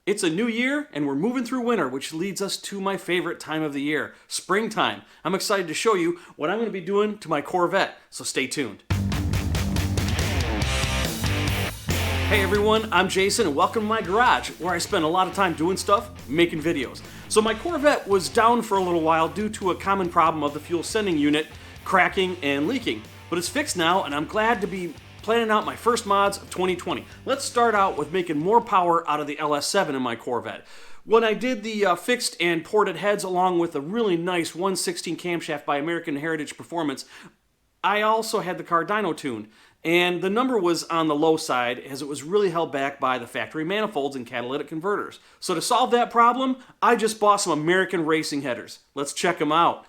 It's a new year and we're moving through winter, which leads us to my favorite time of the year, springtime. I'm excited to show you what I'm going to be doing to my Corvette, so stay tuned. Hey everyone, I'm Jason and welcome to my garage, where I spend a lot of time doing stuff, making videos. So my Corvette was down for a little while due to a common problem of the fuel sending unit cracking and leaking. But it's fixed now and I'm glad to be planning out my first mods of 2020. Let's start out with making more power out of the LS7 in my Corvette. When I did the fixed and ported heads along with a really nice 1/16 camshaft by American Heritage Performance, I also had the car dyno tuned. And the number was on the low side as it was really held back by the factory manifolds and catalytic converters. So to solve that problem, I just bought some American racing headers. Let's check them out.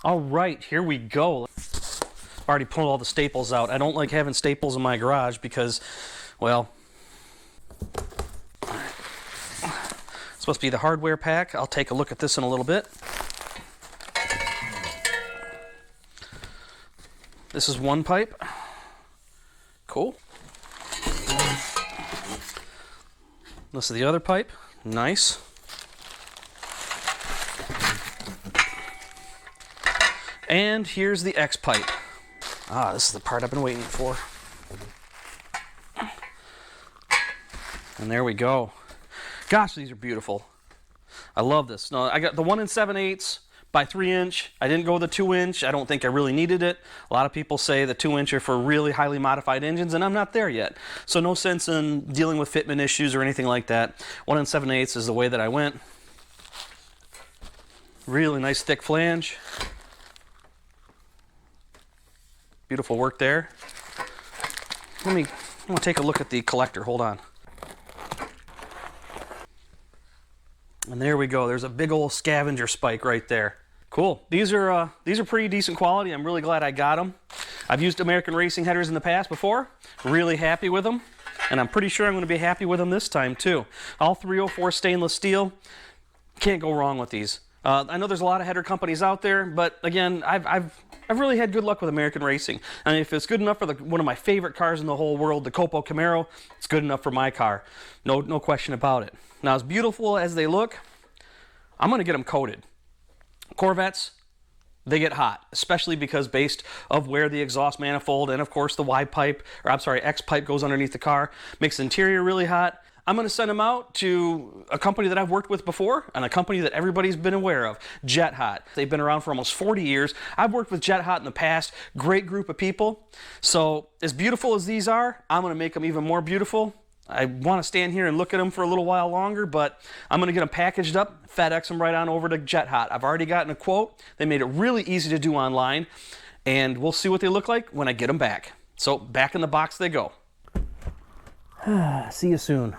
All right, here we go. I've already pulled all the staples out. I don't like having staples in my garage because, well, it's supposed to be the hardware pack. I'll take a look at this in a little bit. This is one pipe. Cool. This is the other pipe. Nice. And here's the X pipe. Ah, this is the part I've been waiting for. And there we go. Gosh, these are beautiful. I love this. No, I got the 1 7/8 by 3 inch. I didn't go the 2 inch. I don't think I really needed it. A lot of people say the 2 inch are for really highly modified engines, and I'm not there yet. So no sense in dealing with fitment issues or anything like that. 1 7/8 is the way that I went. Really nice thick flange. Beautiful work there. I'm gonna take a look at the collector. Hold on. And there we go. There's a big old scavenger spike right there. Cool. These are pretty decent quality. I'm really glad I got them. I've used American racing headers in the past before. Really happy with them. And I'm pretty sure I'm going to be happy with them this time too. All 304 stainless steel. Can't go wrong with these. I know there's a lot of header companies out there, but again, I've really had good luck with American racing. I mean, if it's good enough for one of my favorite cars in the whole world, the Chevrolet Camaro, it's good enough for my car. No question about it. Now, as beautiful as they look, I'm going to get them coated. Corvettes, they get hot, especially because based of where the exhaust manifold and of course the X pipe goes underneath the car, makes the interior really hot. I'm going to send them out to a company that I've worked with before and a company that everybody's been aware of, Jet Hot. They've been around for almost 40 years. I've worked with Jet Hot in the past. Great group of people. So as beautiful as these are, I'm going to make them even more beautiful. I want to stand here and look at them for a little while longer, but I'm going to get them packaged up, FedEx them right on over to Jet Hot. I've already gotten a quote. They made it really easy to do online, and we'll see what they look like when I get them back. So back in the box they go. See you soon.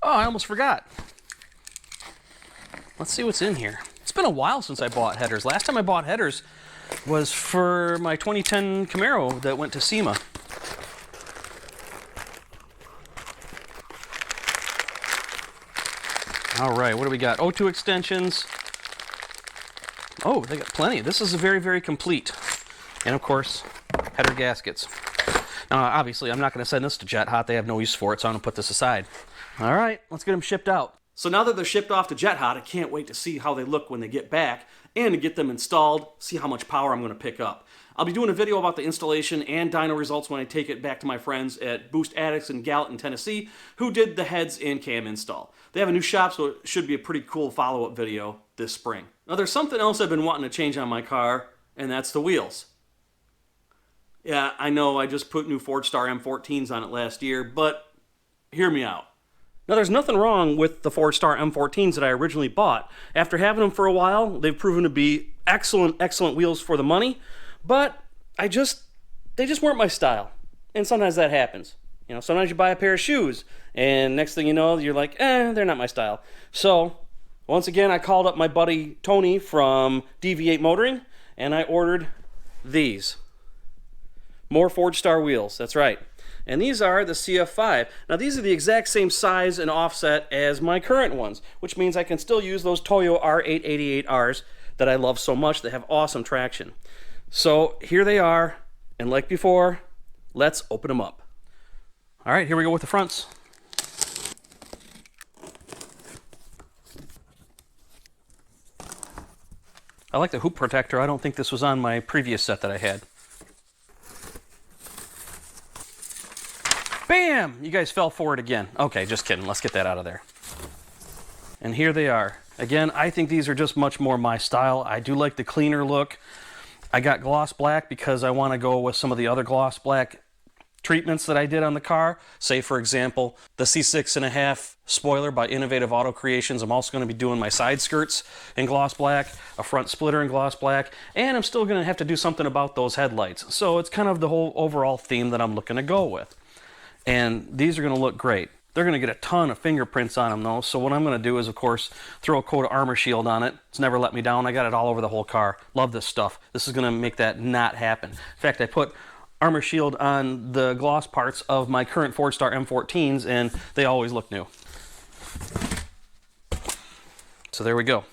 Oh, I almost forgot. Let's see what's in here. It's been a while since I bought headers. Last time I bought headers was for my 2010 Camaro that went to SEMA. All right, what do we got? O2 extensions. Oh, they got plenty. This is very, very complete. And of course, header gaskets. Now, obviously, I'm not going to send this to Jet Hot. They have no use for it, so I'm going to put this aside. All right, let's get them shipped out. So now that they're shipped off to Jet Hot, I can't wait to see how they look when they get back and to get them installed, see how much power I'm going to pick up. I'll be doing a video about the installation and dyno results when I take it back to my friends at Boost Addicts in Gallatin, Tennessee, who did the heads and cam install. They have a new shop, so it should be a pretty cool follow-up video this spring. Now there's something else I've been wanting to change on my car, and that's the wheels. Yeah, I know I just put new Ford Star M14s on it last year, but hear me out. Now, there's nothing wrong with the Ford Star M14s that I originally bought. After having them for a while, they've proven to be excellent wheels for the money, but they just weren't my style. And sometimes that happens. You know, sometimes you buy a pair of shoes, and next thing you know, you're like, they're not my style. So, once again, I called up my buddy Tony from Deviate Motoring, and I ordered these. More Ford Star wheels, that's right. And these are the CF5. Now these are the exact same size and offset as my current ones, which means I can still use those Toyo R888Rs that I love so much. They have awesome traction. So here they are, and like before, let's open them up. All right, here we go with the fronts. I like the hoop protector. I don't think this was on my previous set that I had. Bam! You guys fell for it again. Okay, just kidding. Let's get that out of there. And here they are. Again, I think these are just much more my style. I do like the cleaner look. I got gloss black because I want to go with some of the other gloss black treatments that I did on the car. Say, for example, the C6.5 spoiler by Innovative Auto Creations. I'm also going to be doing my side skirts in gloss black, a front splitter in gloss black, and I'm still going to have to do something about those headlights. So it's kind of the whole overall theme that I'm looking to go with. And these are going to look great. They're going to get a ton of fingerprints on them though, so what I'm going to do is, of course, throw a coat of Armor Shield on it. It's never let me down. I got it all over the whole car. Love this stuff. This is going to make that not happen. In fact, I put Armor Shield on the gloss parts of my current Ford Star M14s, and they always look new. So there we go.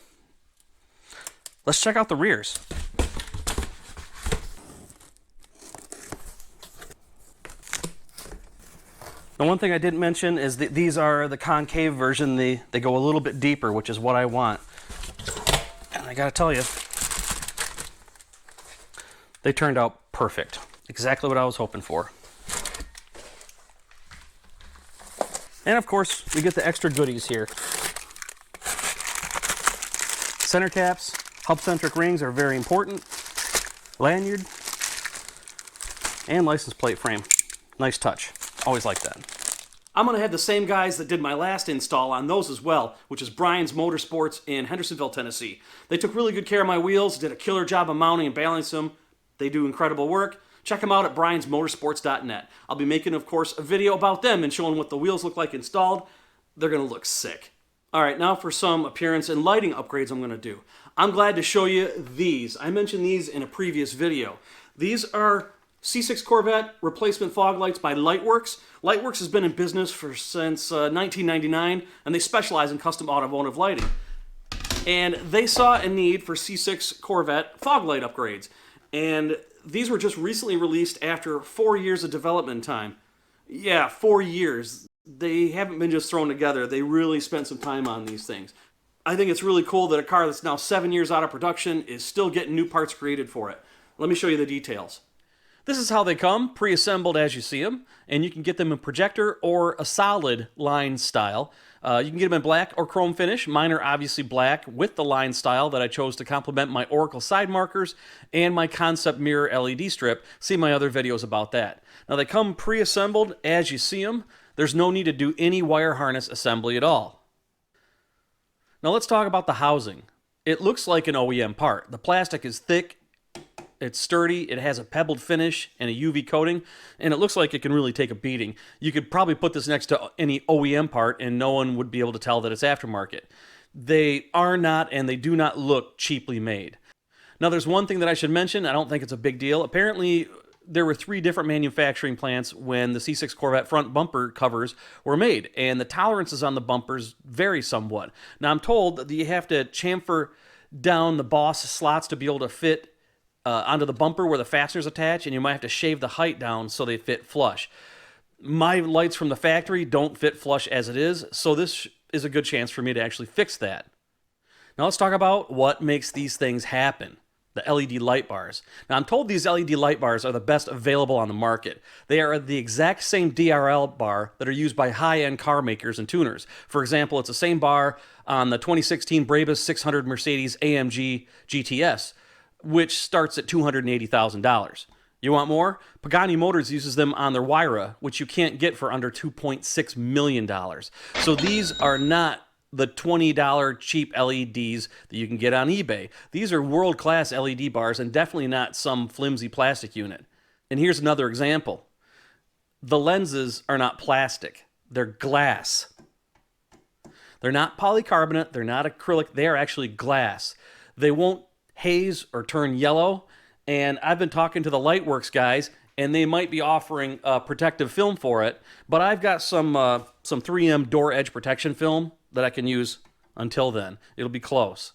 Let's check out the rears. The one thing I didn't mention is that these are the concave version. They go a little bit deeper, which is what I want. And I gotta tell you, they turned out perfect. Exactly what I was hoping for. And of course, we get the extra goodies here. Center caps, hub-centric rings are very important. Lanyard, and license plate frame. Nice touch. Always like that. I'm going to have the same guys that did my last install on those as well, which is Brian's Motorsports in Hendersonville, Tennessee. They took really good care of my wheels, did a killer job of mounting and balancing them. They do incredible work. Check them out at briansmotorsports.net. I'll be making, of course, a video about them and showing what the wheels look like installed. They're going to look sick. All right, now for some appearance and lighting upgrades I'm going to do. I'm glad to show you these. I mentioned these in a previous video. These are C6 Corvette replacement fog lights by Lightworks. Lightworks has been in business since 1999, and they specialize in custom automotive lighting. And they saw a need for C6 Corvette fog light upgrades. And these were just recently released after 4 years of development time. Yeah, 4 years. They haven't been just thrown together. They really spent some time on these things. I think it's really cool that a car that's now 7 years out of production is still getting new parts created for it. Let me show you the details. This is how they come, pre-assembled as you see them, and you can get them in projector or a solid line style. You can get them in black or chrome finish. Mine are obviously black with the line style that I chose to complement my Oracle side markers and my concept mirror LED strip. See my other videos about that. Now they come pre-assembled as you see them. There's no need to do any wire harness assembly at all. Now let's talk about the housing. It looks like an OEM part. The plastic is thick, it's sturdy, it has a pebbled finish and a UV coating, and it looks like it can really take a beating. You could probably put this next to any OEM part and no one would be able to tell that it's aftermarket. They are not, and they do not look cheaply made. Now there's one thing that I should mention. I don't think it's a big deal. Apparently there were 3 different manufacturing plants when the C6 Corvette front bumper covers were made, and the tolerances on the bumpers vary somewhat. Now I'm told that you have to chamfer down the boss slots to be able to fit onto the bumper where the fasteners attach, and you might have to shave the height down so they fit flush. My lights from the factory don't fit flush as it is, so this is a good chance for me to actually fix that. Now let's talk about what makes these things happen. The LED light bars. Now I'm told these LED light bars are the best available on the market. They are the exact same DRL bar that are used by high-end car makers and tuners. For example, it's the same bar on the 2016 Brabus 600 Mercedes AMG GTS, which starts at $280,000. You want more? Pagani Motors uses them on their Wyra, which you can't get for under $2.6 million. So these are not the $20 cheap LEDs that you can get on eBay. These are world-class LED bars and definitely not some flimsy plastic unit. And here's another example. The lenses are not plastic. They're glass. They're not polycarbonate. They're not acrylic. They are actually glass. They won't haze or turn yellow, and I've been talking to the Lightworks guys, and they might be offering protective film for it, but I've got some 3M door edge protection film that I can use until then. It'll be close.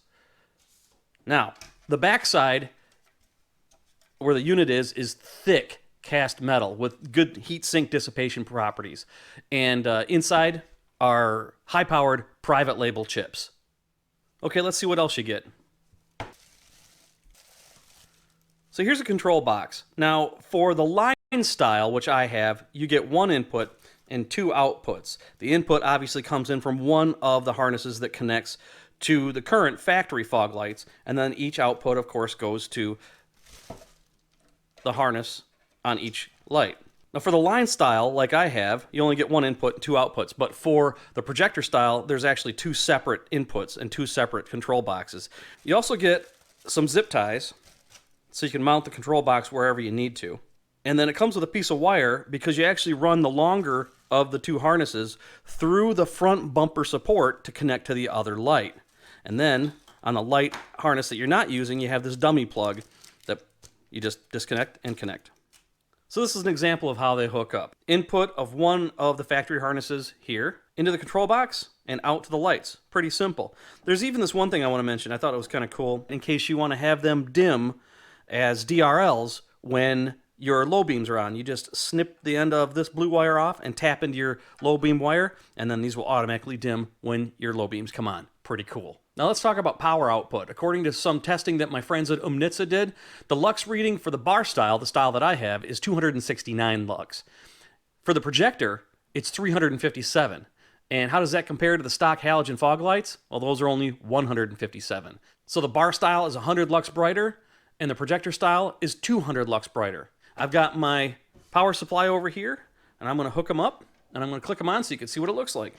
Now, the backside where the unit is thick, cast metal with good heat sink dissipation properties. And inside are high-powered private label chips. Okay, let's see what else you get. So here's a control box. Now, for the line style, which I have, you get one input and two outputs. The input obviously comes in from one of the harnesses that connects to the current factory fog lights, and then each output, of course, goes to the harness on each light. Now, for the line style, like I have, you only get one input and two outputs, but for the projector style, there's actually two separate inputs and two separate control boxes. You also get some zip ties, so you can mount the control box wherever you need to. And then it comes with a piece of wire because you actually run the longer of the two harnesses through the front bumper support to connect to the other light. And then on the light harness that you're not using, you have this dummy plug that you just disconnect and connect. So this is an example of how they hook up. Input of one of the factory harnesses here into the control box and out to the lights. Pretty simple. There's even this one thing I want to mention. I thought it was kind of cool in case you want to have them dim as DRLs when your low beams are on. You just snip the end of this blue wire off and tap into your low beam wire, and then these will automatically dim when your low beams come on. Pretty cool. Now let's talk about power output. According to some testing that my friends at Umnitsa did, the lux reading for the bar style, the style that I have, is 269 lux. For the projector, it's 357. And how does that compare to the stock halogen fog lights? Well, those are only 157. So the bar style is 100 lux brighter, and the projector style is 200 lux brighter. I've got my power supply over here, and I'm going to hook them up, and I'm going to click them on so you can see what it looks like.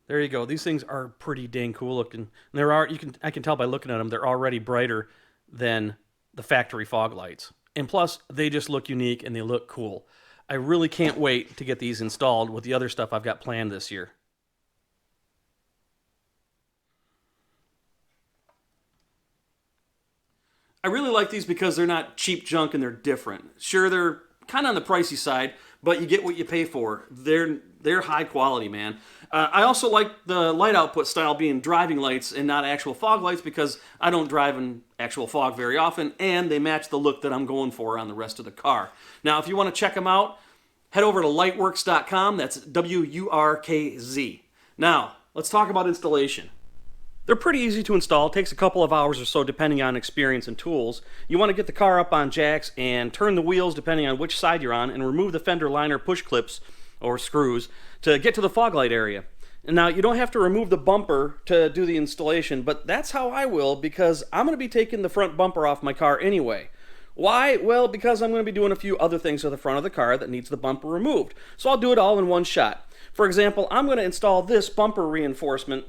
There you go. These things are pretty dang cool looking. And I can tell by looking at them, they're already brighter than the factory fog lights. And plus, they just look unique and they look cool. I really can't wait to get these installed with the other stuff I've got planned this year. I really like these because they're not cheap junk and they're different. Sure, they're kind of on the pricey side, but you get what you pay for. They're high quality, man. I also like the light output style being driving lights and not actual fog lights because I don't drive in actual fog very often, and they match the look that I'm going for on the rest of the car. Now, if you want to check them out, head over to lightworks.com. That's WURKZ. Now, let's talk about installation. They're pretty easy to install. It takes a couple of hours or so depending on experience and tools. You want to get the car up on jacks and turn the wheels depending on which side you're on and remove the fender liner push clips or screws to get to the fog light area. And now, you don't have to remove the bumper to do the installation, but that's how I will because I'm going to be taking the front bumper off my car anyway. Why? Well, because I'm going to be doing a few other things to the front of the car that needs the bumper removed. So I'll do it all in one shot. For example, I'm going to install this bumper reinforcement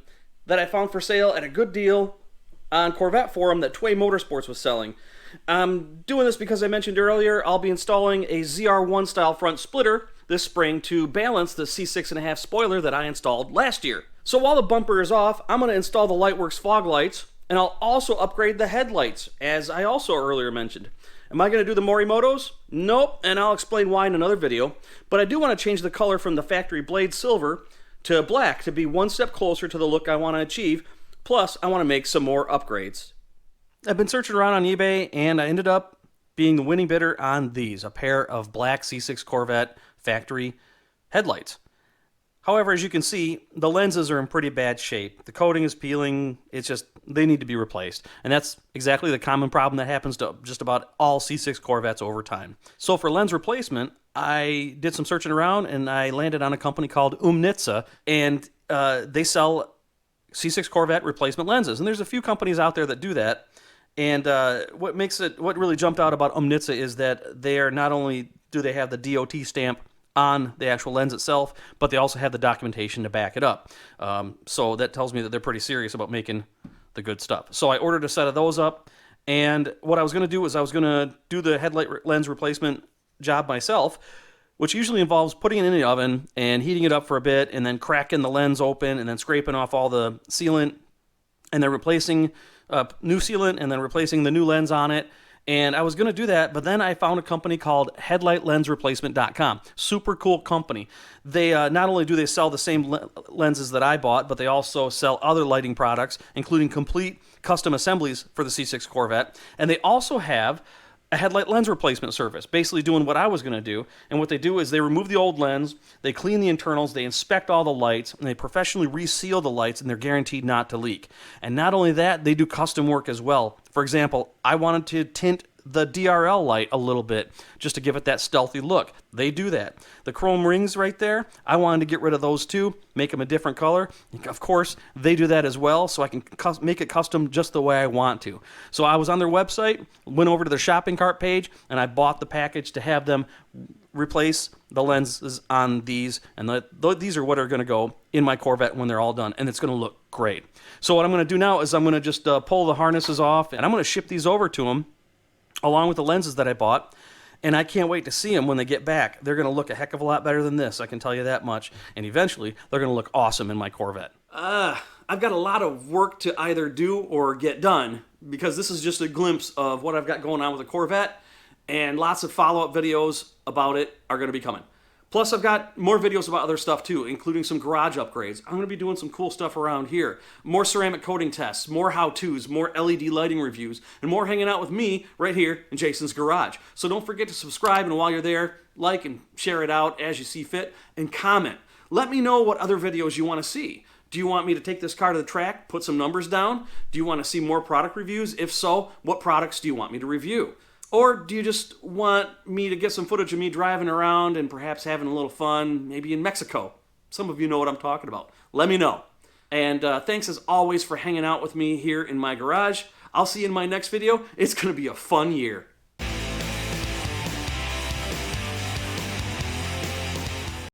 that I found for sale at a good deal on Corvette forum that Tway Motorsports was selling. I'm doing this because I mentioned earlier I'll be installing a ZR1 style front splitter this spring to balance the C6.5 spoiler that I installed last year. So while the bumper is off, I'm going to install the Lightworks fog lights, and I'll also upgrade the headlights, as I also earlier mentioned. Am I going to do the Morimotos? Nope, and I'll explain why in another video. But I do want to change the color from the factory blade silver to black to be one step closer to the look I want to achieve. Plus, I want to make some more upgrades. I've been searching around on eBay, and I ended up being the winning bidder on these, a pair of black C6 Corvette factory headlights. However, as you can see, the lenses are in pretty bad shape. The coating is peeling. It's just, they need to be replaced. And that's exactly the common problem that happens to just about all C6 Corvettes over time. So for lens replacement, I did some searching around and I landed on a company called Umnitsa, and they sell C6 Corvette replacement lenses. And there's a few companies out there that do that. And what really jumped out about Umnitsa is that they are not only do they have the DOT stamp on the actual lens itself, but they also have the documentation to back it up. So that tells me that they're pretty serious about making the good stuff. So I ordered a set of those up, and what I was going to do was I was going to do the headlight lens replacement job myself, which usually involves putting it in the oven and heating it up for a bit, and then cracking the lens open, and then scraping off all the sealant, and then replacing new sealant, and then replacing the new lens on it. And I was going to do that, but then I found a company called headlightlensreplacement.com. Super cool company. They not only do they sell the same lenses that I bought, but they also sell other lighting products, including complete custom assemblies for the C6 Corvette. And they also have a headlight lens replacement service, basically doing what I was going to do. And what they do is they remove the old lens, they clean the internals, they inspect all the lights, and they professionally reseal the lights, and they're guaranteed not to leak. And not only that, they do custom work as well. For example, I wanted to tint the DRL light a little bit just to give it that stealthy look. They do that. The chrome rings right there, I wanted to get rid of those too, make them a different color. Of course, they do that as well, so I can make it custom just the way I want to. So I was on their website, went over to their shopping cart page, and I bought the package to have them replace the lenses on these, and these are what are going to go in my Corvette when they're all done, and it's going to look great. So what I'm going to do now is I'm going to just pull the harnesses off, and I'm going to ship these over to them along with the lenses that I bought, and I can't wait to see them when they get back. They're going to look a heck of a lot better than this, I can tell you that much, and eventually they're going to look awesome in my Corvette. I've got a lot of work to either do or get done, because this is just a glimpse of what I've got going on with the Corvette, and lots of follow-up videos about it are going to be coming. Plus, I've got more videos about other stuff too, including some garage upgrades. I'm going to be doing some cool stuff around here. More ceramic coating tests, more how-tos, more LED lighting reviews, and more hanging out with me right here in Jason's garage. So don't forget to subscribe, and while you're there, like and share it out as you see fit, and comment. Let me know what other videos you want to see. Do you want me to take this car to the track, put some numbers down? Do you want to see more product reviews? If so, what products do you want me to review? Or do you just want me to get some footage of me driving around and perhaps having a little fun, maybe in Mexico? Some of you know what I'm talking about. Let me know. And thanks as always for hanging out with me here in my garage. I'll see you in my next video. It's going to be a fun year.